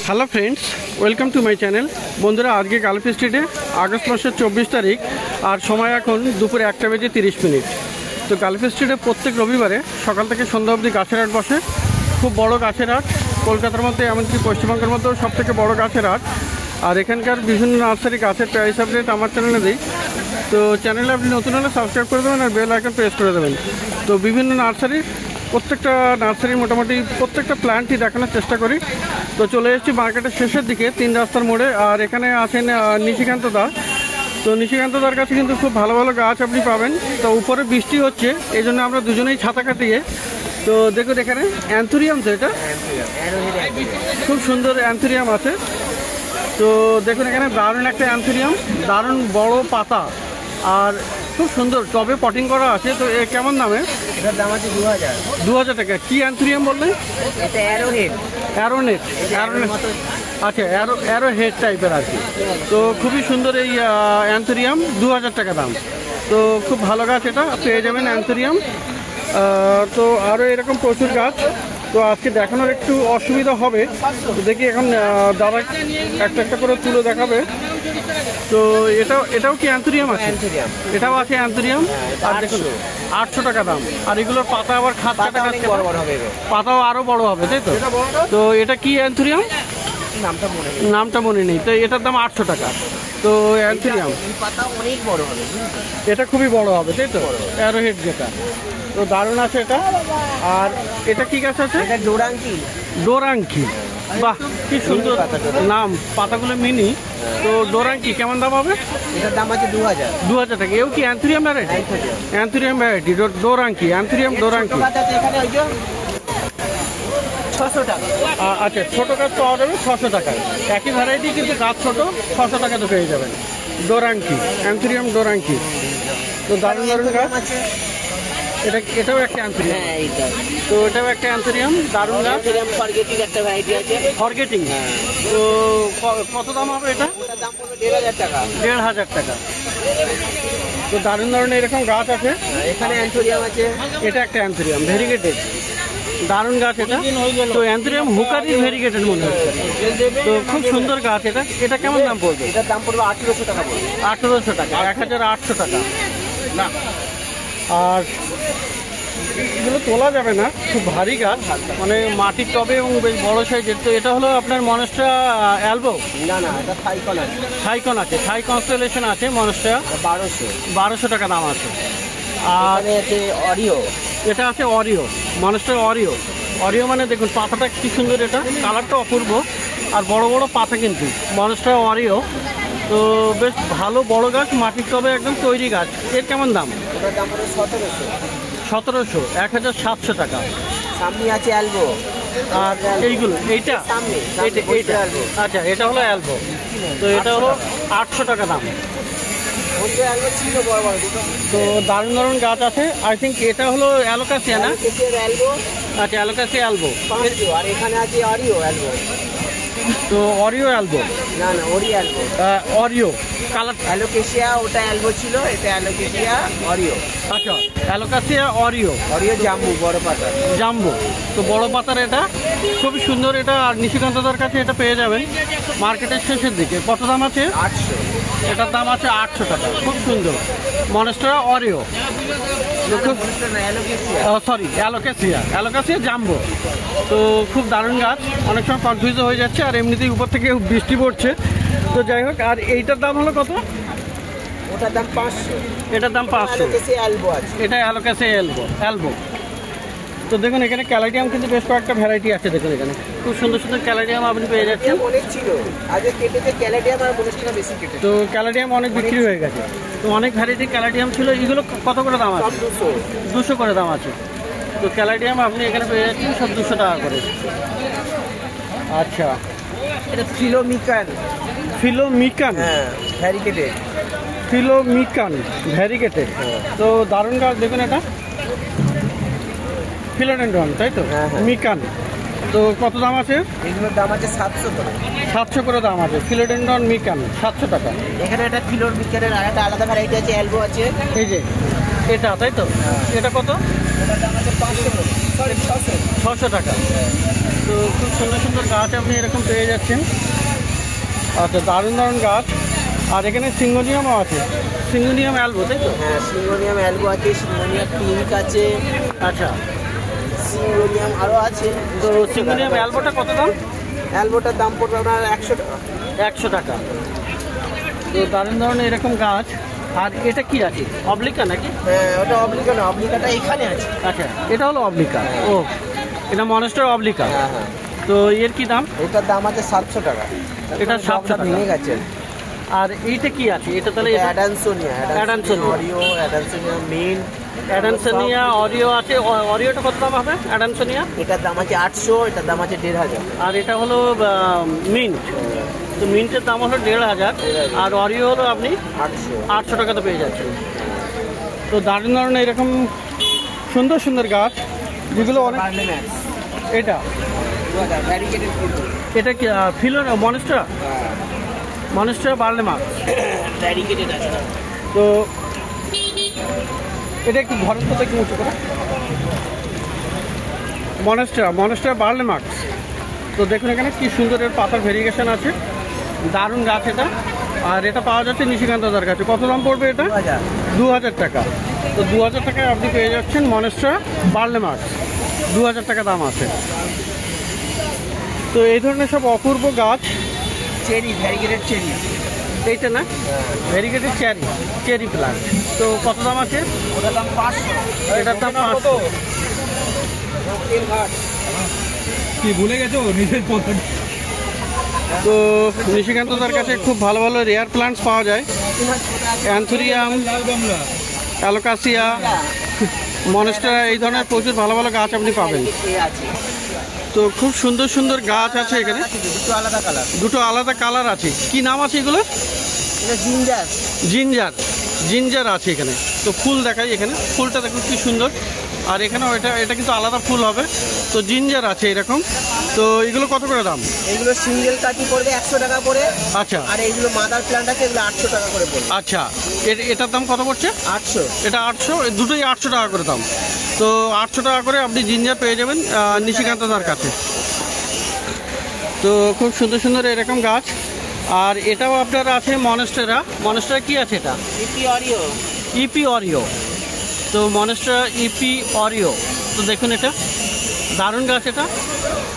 Hello friends, welcome to my channel. বন্ধুরা, আজকে Gulf স্ট্রিটে আগস্ট মাসের 24 তারিখ আর সময় এখন দুপুরে 1:30। তো গালফ স্ট্রিটে প্রত্যেক রবিবারে সকাল থেকে সন্ধ্যা অবধি গাছের হাট বসে। খুব বড় গাছের হাট, কলকাতার মধ্যে এমনকি পশ্চিমবঙ্গের মধ্যেও সবথেকে বড় গাছের হাট। আর এখানকার বিভিন্ন নার্সারি গাছের প্রাইস আপডেট আমার চ্যানেলে দিই। তো চ্যানেলে আপনি নতুন হলে সাবস্ক্রাইব করে দেবেন আর বেল আইকন প্রেস করে দেবেন। তো বিভিন্ন প্রত্যেকটা নার্সারির মোটামুটি প্রত্যেকটা প্ল্যান্টই দেখানোর চেষ্টা করি। তো চলে এসেছি মার্কেটের শেষের দিকে, 3 রাস্তার মোড়ে। আর এখানে আছেন নিশিকান্ত দা। তো নিশিকান্ত দার কাছে কিন্তু খুব ভালো ভালো গাছ আপনি পাবেন। তো উপরে বৃষ্টি হচ্ছে, এই জন্য আমরা দুজনেই ছাতা কাটিয়ে। তো দেখুন এখানে অ্যান্থুরিয়াম, তো এটা খুব সুন্দর অ্যান্থুরিয়াম আছে। তো দেখুন এখানে দারুণ একটা অ্যান্থুরিয়াম, দারুণ বড় পাতা আর খুব সুন্দর টবে পটিং করা আছে। তো এ কেমন দামে? এটার দাম আছে 2000 টাকা। কি অ্যান্থুরিয়াম বললেন? এটা অ্যারোহেড। আচ্ছা, অ্যারো হেড টাইপের আর কি। তো খুবই সুন্দর এই অ্যান্থুরিয়াম, 2000 টাকা দাম। তো খুব ভালো গাছ, এটা পেয়ে যাবেন অ্যান্থুরিয়াম। তো আরও এরকম প্রচুর গাছ। তো আজকে দেখানোর একটু অসুবিধা হবে, দেখি এখন দাদা একটা একটা করে তুলে দেখাবে। তো এটাও কি অ্যান্থুরিয়াম আছে? এটাও আছে অ্যান্থুরিয়াম। আর দেখুন 800 টাকা দাম। আর এগুলোর পাতা আবার পাতাও আরও বড় হবে, তাই তো? তো এটা কি অ্যান্থুরিয়াম? নামটা মনে নেই। তো এটার দাম 800 টাকা। তো অ্যান্থুরিয়াম এটা খুবই বড় হবে, তাই তো? অ্যারোহেড যেটা, তো দারুণ আছে এটা। আর এটা কি গাছ আছে? ডোরাঙ্কি। বাহ, কি সুন্দর নাম, পাতাগুলো মিনি। তো ডোরাঙ্কি কেমন দাম হবে? এটার দাম আছে 2000 টাকা। এও কি অ্যান্থুরিয়াম ভ্যারাইটি? অ্যান্থুরিয়াম ভ্যারাইটি ডোরাঙ্কি, অ্যান্থুরিয়াম ডোরাঙ্কি। 600 টাকা। আচ্ছা, ছোটো গাছ পাওয়া যাবে 600 টাকায়। একই ভ্যারাইটি কিন্তু গাছ ছোটো, 600 টাকাতে পেয়ে যাবেন ডোরাঙ্কি, অ্যান্থুরিয়াম ডোরাঙ্কি। তো দারুণ দারুণ গাছ। এটাও একটা অ্যান্থুরিয়াম। তো এটাও একটা অ্যান্থুরিয়াম, দারুণ গাছ। ফরগেটিং একটা ভ্যারাইটি আছে। ফরগেটিং। তো কত দাম হবে এটা? দাম পড়বে 1500 টাকা। 1500 টাকা। তো দারুণ ধরনের এরকম গাছ আছে। এখানে অ্যান্থুরিয়াম আছে। এটা একটা অ্যান্থুরিয়াম ভেরিগেটেড, দারুণ গাছ এটা। তো অ্যান্থুরিয়াম হুকারি ভেরিগেটেড মনে হচ্ছে। তো খুব সুন্দর গাছ এটা। এটা কেমন দাম পড়বে? এটার দাম পড়বে 1800 টাকা। 1800 টাকা, 1800 টাকা না। আর এগুলো তোলা যাবে না, খুব ভারী গাছ, মানে মাটির টবে এবং বেশ বড় সাইজের। তো এটা হলো আপনার মনস্টা অ্যালবো? না, এটা থাইকন আছে। থাইকন আছে, থাই কনস্টেলেশন আছে। মনস্টা 1200 টাকা দাম আছে। আর আছে অরিও। এটা আছে অরিও, মনস্টার অরিও মানে দেখুন পাতাটা কি সুন্দর, এটা কালারটা অপূর্ব আর বড় বড় পাতা কিন্তু মনস্টার অরিও। তো বেশ ভালো বড় গাছ, মাটির টবে একদম তৈরি গাছ। এর কেমন দাম? এটার দাম পড়বে 1700, 1700 টাকা। সামনে আছে অ্যালবো। আর এইগুলো এইটা আচ্ছা, এটা হলো অ্যালবো। তো এটা হলো 800 টাকা দাম। তো দারুণ দারুণ গাছ আছে। আই থিঙ্ক এটা হলো অ্যালোকাসিয়া না? আচ্ছা, অ্যালোকাসিয়া অ্যালবো। আর এখানে আছে অরিও অ্যালবো। তো অরিও অ্যালবো না, অরিও কালার। অ্যালোকেশিয়া ওটা অ্যালবো ছিল, এটা অ্যালোকেশিয়া অরিও। আচ্ছা, অ্যালোকাসিয়া অরিও জাম্বু, বড় পাতা জাম্বো। তো বড় পাতার এটা খুবই সুন্দর এটা। আর নিশিকান্তদার কাছে এটা পেয়ে যাবেন মার্কেটের শেষের দিকে। কত দাম আছে? 800। এটার দাম আছে 800 টাকা। খুব সুন্দর monstera aurea. Sorry, alocasia jumbo. তো খুব দারুণ গাছ, অনেক সময় কনফিউজ হয়ে যাচ্ছে। আর এমনিতেই উপর থেকে বৃষ্টি পড়ছে। তো যাই হোক, আর এইটার দাম হলো কত? ওটার দাম 500। এটার দাম 500। এটা অ্যালোকাসিয়া অ্যালবো। তো দেখুন এখানে ক্যালাডিয়াম কিন্তু বেশ কয়েকটা ভ্যারাইটি আছে। দেখুন এখানে খুব সুন্দর সুন্দর ক্যালাডিয়াম আপনি পেয়ে যাচ্ছেন। তো ক্যালাডিয়াম অনেক বিক্রি হয়ে গেছে। তো অনেক ভ্যারাইটি ক্যালাডিয়াম ছিল। এগুলো কত করে দাম আছে? 200 করে দাম আছে। তো ক্যালাডিয়াম আপনি এখানে পেয়ে যাচ্ছেন সব 200 টাকা করে। আচ্ছা, এটা ফিলোমিকান ভ্যারিগেটেড। তো দারুণ গাছ দেখুন, এটা ফিলোডেন্ড্রন, তাই তো? মিকান। তো কত দাম আছে? এগুলোর দাম আছে 700 করে। 700 করে দাম আছে। ফিলোডেন্ড্রন মিকান 700 টাকা। এখানে একটা ফিলোর মিকানের আর একটা আলাদা ভ্যারাইটি আছে, অ্যালবো আছে। এই যে এটা, তাই তো? এটা কত? ওটার দাম আছে 500 করে, সরি 600। 600 টাকা। তো খুব সুন্দর সুন্দর গাছ আপনি এরকম পেয়ে যাচ্ছেন। আচ্ছা, দারুণ দারুণ গাছ। আর এখানে সিঙ্গোনিয়ামও আছে, সিঙ্গোনিয়াম অ্যালবো, তাই তো? হ্যাঁ, সিঙ্গোনিয়াম অ্যালবো আছে, সিঙ্গোনিয়াম পিঙ্ক আছে, আচ্ছা। সিঙ্গোনিয়াম আরও আছে। তো সিঙ্গোনিয়াম অ্যালবোটা কত দাম? অ্যালবোটার দাম পড়বে আপনার 100 টাকা। 100 টাকা। তো দারুণ দারুণ এরকম গাছ। আর এটা কি আছে, অবলিকা নাকি? হ্যাঁ, ওটা অবলিকা না, অবলিকাটা এখানে আছে। আচ্ছা, এটা হলো অবলিকা। ও, এটা মনস্টার অবলিকা। হ্যাঁ হ্যাঁ। তো এর কি দাম? এটার দাম আছে 700 টাকা। এটা 700 টাকা। ভেঙে গেছে। আর এইটা কি আছে? এটা তাহলে Adansonia, Oreo, Adansonia main, Adansonia Oreo আছে। অরিওটা কত দাম হবে অ্যাডানসোনিয়া? এটার দাম আছে 800, এটার দাম আছে 1500। আর এটা হলো মিন্ট। তো মিন্টের দাম হলো 1500, আর অরিও হলো আপনি 800 টাকাতে পেয়ে যাচ্ছেন। তো দারুণ দারুণ এরকম সুন্দর সুন্দর গাছ, যেগুলো অনেক। এটা এটা কি ফিলোর মনস্টার? মনস্টার বার্লেমাক। তো এটা একটু ঘরের তো দেখি উঁচু করে। মনস্টার বার্লেমাক। তো দেখুন এখানে কি সুন্দর এর পাতার ভেরিয়েশন আছে, দারুণ গাছ এটা। আর এটা পাওয়া যাচ্ছে নিশিকান্ত দার কাছে। কত দাম পড়বে এটা? 2000 টাকা। তো 2000 টাকায় আপনি পেয়ে যাচ্ছেন মনস্টার বার্লেমাক, 2000 টাকা দাম আছে। তো এই ধরনের সব অপূর্ব গাছ। চেরি, ভ্যারিগেটেড চেরি, এইটা না? Variegated cherry plant. তো কত দাম আছে? ওটার দাম 500। এটার দাম 500। কি ভুলে গেছো নিজের কথা? তো নিশিকান্ত দার কাছে খুব ভালো ভালো রেয়ার প্লান্টস পাওয়া যায়। অ্যান্থুরিয়াম, লাল গামলা, অ্যালোকাসিয়া, মনস্টার, এই ধরনের প্রচুর ভালো ভালো গাছ আপনি পাবেন। তো খুব সুন্দর সুন্দর গাছ আছে এখানে। দুটো আলাদা কালার। দুটো আলাদা কালার আছে। কি নাম আছে এগুলো? এটা জিঞ্জার। জিঞ্জার আছে এখানে। তো ফুল দেখাই, এখানে ফুলটা দেখুন কি সুন্দর। আর এখানেও এটা কিন্তু আলাদা ফুল হবে। তো জিঞ্জার আছে এরকম। তো এগুলো কত করে দাম? এগুলো সিঙ্গেল কাঠি পড়বে 100 টাকা করে। আচ্ছা। আর এইগুলো মাদার প্ল্যান্ট আছে, এগুলো 800 টাকা করে পড়বে। আচ্ছা, এটার দাম কত পড়ছে? 800। এটা 800, দুটোই 800 টাকা করে দাম। তো 800 টাকা করে আপনি জিঞ্জার পেয়ে যাবেন নিশিকান্ত দার কাছে। তো খুব সুন্দর সুন্দর এরকম গাছ। আর এটাও আপনার আছে মনস্টার কি আছে এটা? EP Oreo. তো মনস্টার ইপি অরিও। তো দেখুন এটা দারুণ গাছ এটা।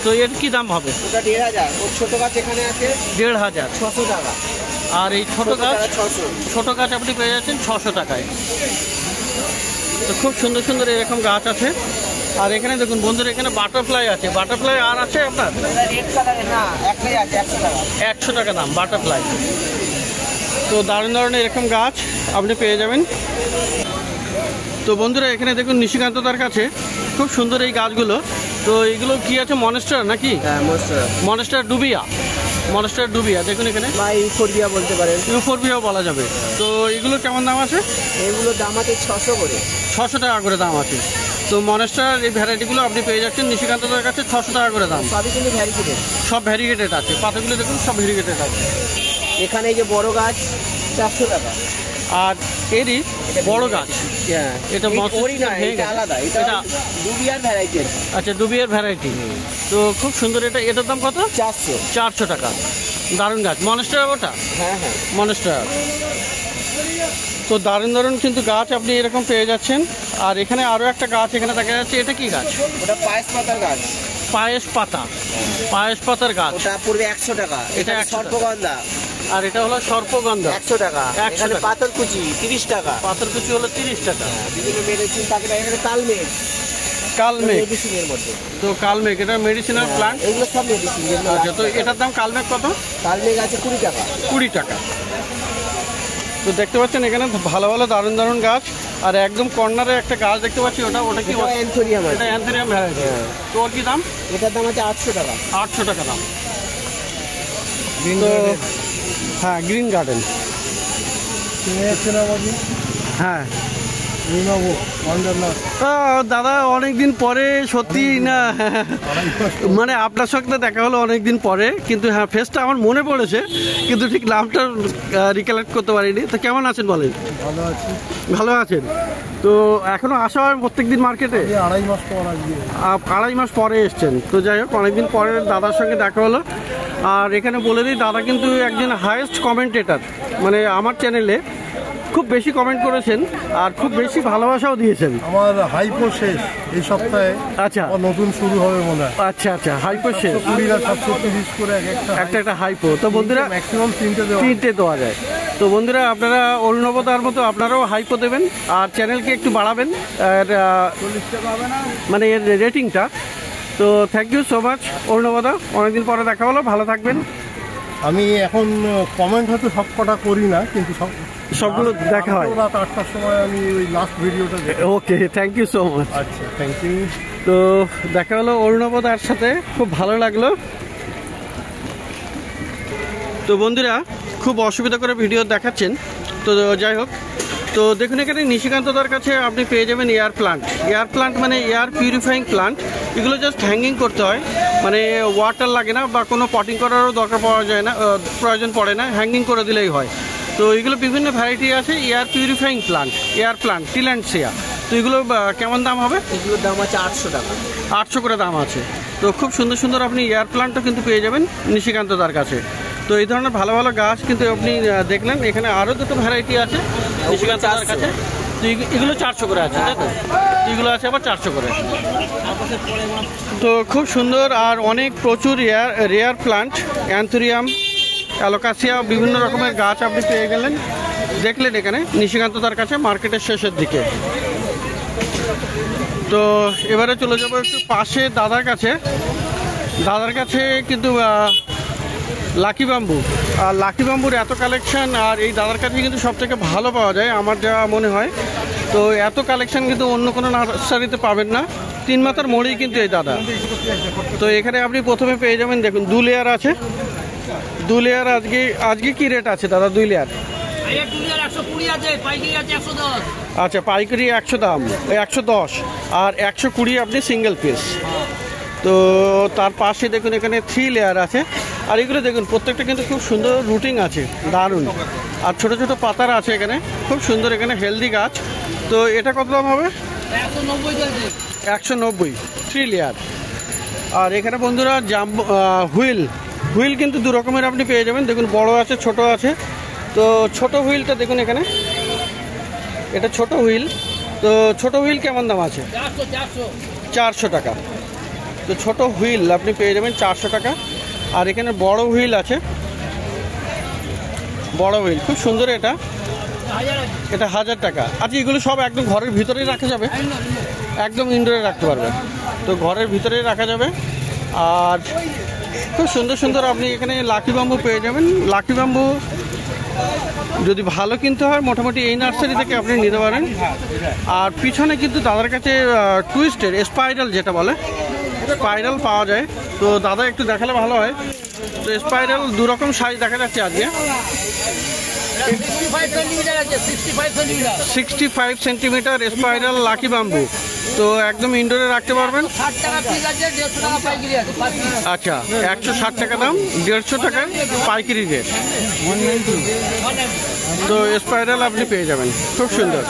তো এর কি দাম হবে? ওটা 1500। ওর ছোট গাছ এখানে আছে 1500। 600 টাকা। আর এই ছোট গাছ 600। ছোট গাছ আপনি পেয়ে যাচ্ছেন 600 টাকায়। তো খুব সুন্দর সুন্দর এরকম গাছ আছে। আর এখানে দেখুন বন্ধুরা, এখানে বাটারফ্লাই আছে। বাটারফ্লাই আর আছে আপনার? এটা রেড কালারের না, একটাই আছে 100 টাকা। 100 টাকা দাম বাটারফ্লাই। তো দারুণ দারুণ এরকম গাছ আপনি পেয়ে যাবেন। তো বন্ধুরা এখানে দেখুন নিশিকান্ত দার কাছে খুব সুন্দর এই গাছগুলো। তো এগুলো কি আছে, মনস্টার নাকি? হ্যাঁ, মনস্টার ডুবিয়া। দেখুন এখানে, বা ইউফোরবিয়া বলতে পারেন। ইউফোরবিয়াও বলা যাবে। তো এগুলো কেমন দাম আছে? এগুলোর দাম আছে 600 করে। 600 টাকা করে দাম আছে। তো মনস্টার এই ভ্যারাইটিগুলো আপনি পেয়ে যাচ্ছেন নিশিকান্ত দার কাছে 600 টাকা করে দাম। সবই কিন্তু ভ্যারিগেটেড। সব ভ্যারিগেটেড আছে। পাতাগুলো দেখুন সব ভ্যারিগেটেড আছে। এখানে এই যে বড় গাছ 400 টাকা। আর এরই বড় গাছ, এটা আলাদা, এটা ডুবিয়ার ভ্যারাইটি। আচ্ছা, ডুবিয়ার ভ্যারাইটি। তো খুব সুন্দর। এটার দাম কত? 400 টাকা। দারুণ গাছ। মনস্টার ওটা? হ্যাঁ হ্যাঁ, মনস্টার। তো দারুণ দারুণ কিন্তু গাছ আপনি এরকম পেয়ে যাচ্ছেন। আর এখানে আরও একটা গাছ এখানে দেখা যাচ্ছে। এটা কি গাছ? ওটা পায়েস পাতার গাছ। পায়েস পাতার গাছ। ওটা পড়বে 100 টাকা। এটা সর্পগন্ধা। আর এটা হলো সর্পগন্ধা, 100 টাকা। এখানে পাথরকুচি 30 টাকা। পাথরকুচি হলো 30 টাকা। বিভিন্ন মেডিসিন থাকে। এখানে কালমেঘ মেডিসিনের মধ্যে। তো কালমেঘ এটা মেডিসিনাল প্লান্ট। এগুলো সব মেডিসিন। আচ্ছা, তো এটার দাম কালমেঘ কত? কালমেঘ আছে 20 টাকা। 20 টাকা। তো দেখতে পাচ্ছেন এখানে ভালো ভালো দারুণ দারুণ গাছ। আর একদম কর্নারে একটা গাছ দেখতে পাচ্ছি, ওটা কি? অ্যান্থোরিয়াম। এটা অ্যান্থোরিয়াম ভ্যারাইটি। তো ওর কি দাম? এটার দাম আছে 800 টাকা। 800 টাকা দাম। তো হ্যাঁ, গ্রিন গার্ডেন। হ্যাঁ, দাদা অনেকদিন পরে, সত্যি না মানে আপনার সঙ্গে দেখা হলো অনেকদিন পরে, কিন্তু হ্যাঁ ফেসটা আমার মনে পড়েছে, কিন্তু ঠিক নামটা রিকালেক্ট করতে পারিনি। তো কেমন আছেন বলেন? ভালো আছি। ভালো আছেন? তো এখনো আসা হয় প্রত্যেক দিন মার্কেটে? আড়াই মাস পরে এসছেন। তো যাই হোক, অনেকদিন পরে দাদার সঙ্গে দেখা হলো। আর এখানে বলে দিই, দাদা কিন্তু একজন হাইয়েস্ট কমেন্টেটর, মানে আমার চ্যানেলে খুব বেশি কমেন্ট করেছেন আর খুব বেশি ভালোবাসাও দিয়েছেন। আমার হাইপো শেষ এই সপ্তাহে। আচ্ছা, নতুন শুরু হবে মনে হয়। আচ্ছা আচ্ছা, হাইপো শেষ, 730 করে একটা হাইপো। তো বন্ধুরা ম্যাক্সিমাম 3টে দেওয়া যায়। তো বন্ধুরা, আপনারা অরুণবদার মতো আপনারাও হাইপো দেবেন আর চ্যানেলকে একটু বাড়াবেন, আর মানে এর রেটিংটা। তো থ্যাংক ইউ সো মাচ অরুণবদা, অনেকদিন পরে দেখা হলো, ভালো থাকবেন। আমি এখন কমেন্ট হয়তো সব কটা করি না, কিন্তু সবগুলো দেখা হয়। রাত 8টার সময় আমি ওই লাস্ট ভিডিওটা দেখি। ওকে, থ্যাংক ইউ সো মাচ। আচ্ছা, থ্যাংক ইউ। তো দেখা হলো অরুণবদার সাথে, খুব ভালো লাগলো। তো বন্ধুরা, খুব অসুবিধা করে ভিডিও দেখাচ্ছেন। তো যাই হোক, তো দেখুন এখানে নিশিকান্তদার কাছে আপনি পেয়ে যাবেন এয়ার প্লান্ট মানে এয়ার পিউরিফাইং প্লান্ট। এগুলো জাস্ট হ্যাঙ্গিং করতে হয়, মানে ওয়াটার লাগে না বা কোনো পটিং করারও দরকার প্রয়োজন পড়ে না, হ্যাঙ্গিং করে দিলেই হয়। তো এগুলো বিভিন্ন ভ্যারাইটি আছে, এয়ার পিউরিফাইং প্লান্ট টিল্যান্ডসিয়া। তো এগুলো কেমন দাম হবে? এগুলোর দাম আছে 800 টাকা। 800 করে দাম আছে। তো খুব সুন্দর সুন্দর আপনি এয়ার প্লান্টও কিন্তু পেয়ে যাবেন নিশিকান্তদার কাছে। তো এই ধরনের ভালো ভালো গাছ কিন্তু আপনি দেখলেন, এখানে আরও দুটো ভ্যারাইটি আছে নিশিকান্তদার কাছে। তো এগুলো 400 করে আছে, তাই তো? এগুলো আছে আবার 400 করে। তো খুব সুন্দর, আর প্রচুর রেয়ার প্লান্ট, অ্যান্থুরিয়াম, অ্যালোকাসিয়া, বিভিন্ন রকমের গাছ আপনি পেয়ে গেলেন, দেখলেন এখানে নিশিকান্তদার কাছে মার্কেটের শেষের দিকে। তো এবারে চলে যাবো একটু পাশে দাদার কাছে কিন্তু লাকি বাম্বু। আর লাকি বাম্বুর এত কালেকশন, আর এই দাদার কাছে কিন্তু সব থেকে ভালো পাওয়া যায় আমার যা মনে হয়। তো এত কালেকশন কিন্তু অন্য কোনো নার্সারিতে পাবেন না, 3 মাথার মোড়েই কিন্তু এই দাদা। তো এখানে আপনি প্রথমে পেয়ে যাবেন, দেখুন 2 লেয়ার আছে। 2 লেয়ার আজকে কি রেট আছে দাদা? 2 লেয়ার আচ্ছা, পাইকারি 100 দাম, 110, আর 120 আপনি সিঙ্গেল পিস। তো তার পাশে দেখুন এখানে 3 লেয়ার আছে। আর এগুলো দেখুন প্রত্যেকটা কিন্তু খুব সুন্দর রুটিং আছে, দারুণ। আর ছোট ছোট পাতার আছে এখানে, খুব সুন্দর, এখানে হেলদি গাছ। তো এটা কত দাম হবে? 190, 3 লেয়ার। আর এখানে বন্ধুরা হুইল কিন্তু 2 রকমের আপনি পেয়ে যাবেন, দেখুন বড় আছে ছোট আছে। তো ছোট হুইলটা দেখুন এখানে, এটা ছোট হুইল। তো ছোট হুইল কেমন দাম আছে? 400 টাকা। তো ছোট হুইল আপনি পেয়ে যাবেন 400 টাকা। আর এখানে বড় হুইল আছে, বড় হুইল খুব সুন্দর, এটা 1000 টাকা। আচ্ছা, এগুলো সব একদম ঘরের ভিতরেই রাখা যাবে, একদম ইনডোরে রাখতে পারবে। তো ঘরের ভিতরেই রাখা যাবে। আর খুব সুন্দর সুন্দর আপনি এখানে লাকি বাম্বু পেয়ে যাবেন। লাকি বাম্বু যদি ভালো কিনতে হয়, মোটামুটি এই নার্সারি থেকে আপনি নিতে পারেন। আর পিছনে কিন্তু দাদার কাছে টুইস্টের স্পাইরাল, যেটা বলে স্পাইরাল, পাওয়া যায়। তো দাদা একটু দেখালে ভালো হয়। তো স্পাইরাল 2 রকম সাইজ দেখা যাচ্ছে আজকে। 65 সেন্টিমিটার স্পাইরাল লাকি বাম্বু। তো একদম ইনডোরে রাখতে পারবেন। আচ্ছা, 160 টাকা দাম, 150 টাকার পাইকারি রেট। তো স্পাইরাল আপনি পেয়ে যাবেন, খুব সুন্দর।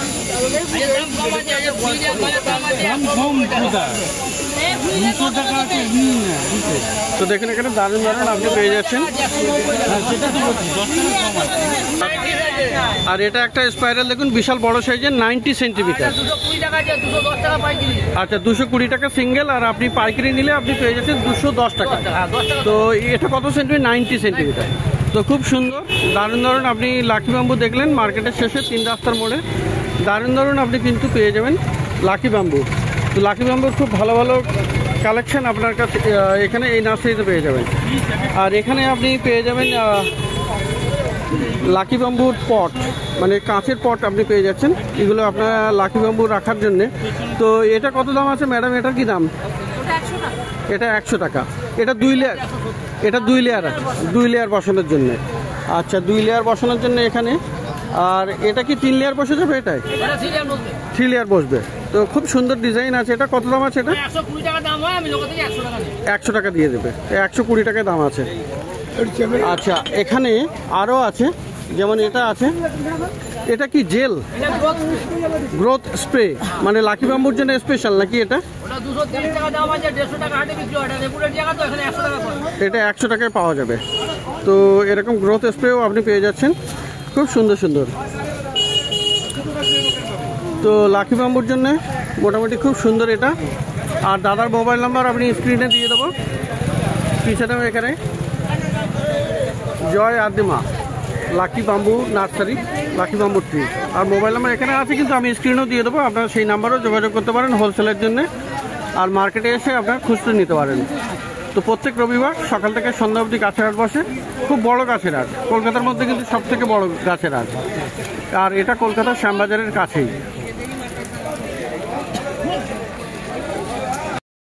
তো দেখুন এখানে দারুণ দারুণ আপনি পেয়ে যাচ্ছেন। আর এটা একটা স্পাইরাল দেখুন, বিশাল বড় সাইজের, 90 সেন্টিমিটার। আচ্ছা, 220 টাকা সিঙ্গেল, আর আপনি পাইকারি নিলে আপনি পেয়ে যাচ্ছেন 210 টাকা। তো এটা কত সেন্টিমিটার? 90 সেন্টিমিটার। তো খুব সুন্দর, দারুণ দারুণ আপনি লাকি বাম্বু দেখলেন মার্কেটের শেষে 3 রাস্তার মোড়ে। দারুণ দারুণ আপনি কিন্তু পেয়ে যাবেন লাকি বাম্বু। তো লাকি বাম্বুর খুব ভালো ভালো কালেকশন আপনার কাছে এখানে এই নার্সারিতে পেয়ে যাবেন। আর এখানে আপনি পেয়ে যাবেন লাকি বাম্বুর পট, মানে কাঁচের পট আপনি পেয়ে যাচ্ছেন। এগুলো আপনার লাকি বাম্বু রাখার জন্যে। তো এটা কত দাম আছে ম্যাডাম? এটার কি দাম? এটা 100 টাকা। এটা 2 লেয়ার, এটা 2 লেয়ার আছে, 2 লেয়ার বসানোর জন্যে। আচ্ছা, 2 লেয়ার বসানোর জন্য এখানে আর এটা কি 3 লেয়ার বসে যাবে? এটাই 3 লেয়ার বসবে। তো খুব সুন্দর ডিজাইন আছে। এটা কত দাম আছে? এটা 120 টাকা দাম হয়, আমি লোক থেকে 100 টাকা নিই। 100 টাকা দিয়ে দেবে। 120 টাকায় দাম আছে। আচ্ছা, এখানে আরও আছে, যেমন এটা আছে। এটা কি জেল গ্রোথ স্প্রে, মানে লাকি বাম্বুর জন্য স্পেশাল নাকি? এটা ওটা 230 টাকা দাম আছে, 150 টাকা হাটে বিক্রি হয়। এটা রেগুলার জায়গা তো, এখানে 100 টাকা পড়ে। এটা 100 টাকায় পাওয়া যাবে। তো এরকম গ্রোথ স্প্রেও আপনি পেয়ে যাচ্ছেন, খুব সুন্দর সুন্দর। তো লাকি বাম্বুর জন্য মোটামুটি খুব সুন্দর এটা। আর দাদার মোবাইল নাম্বার আপনি স্ক্রিনে দিয়ে দেবো, পিছনেও এখানে Joy Adima lucky bamboo nursery, lucky bamboo tree. আর মোবাইল নাম্বার এখানে আছে, কিন্তু আমি স্ক্রিনেও দিয়ে দেবো, আপনারা সেই নাম্বারেও যোগাযোগ করতে পারেন হোলসেলের জন্য। আর মার্কেটে এসে আপনারা খুচরো নিতে পারেন। তো প্রত্যেক রবিবার সকাল থেকে সন্ধ্যা অবধি গাছের হাট বসে, খুব বড় গাছের হাট, কলকাতার মধ্যে কিন্তু সব থেকে বড় গাছের হাট। আর এটা কলকাতার শ্যামবাজারের কাছেই।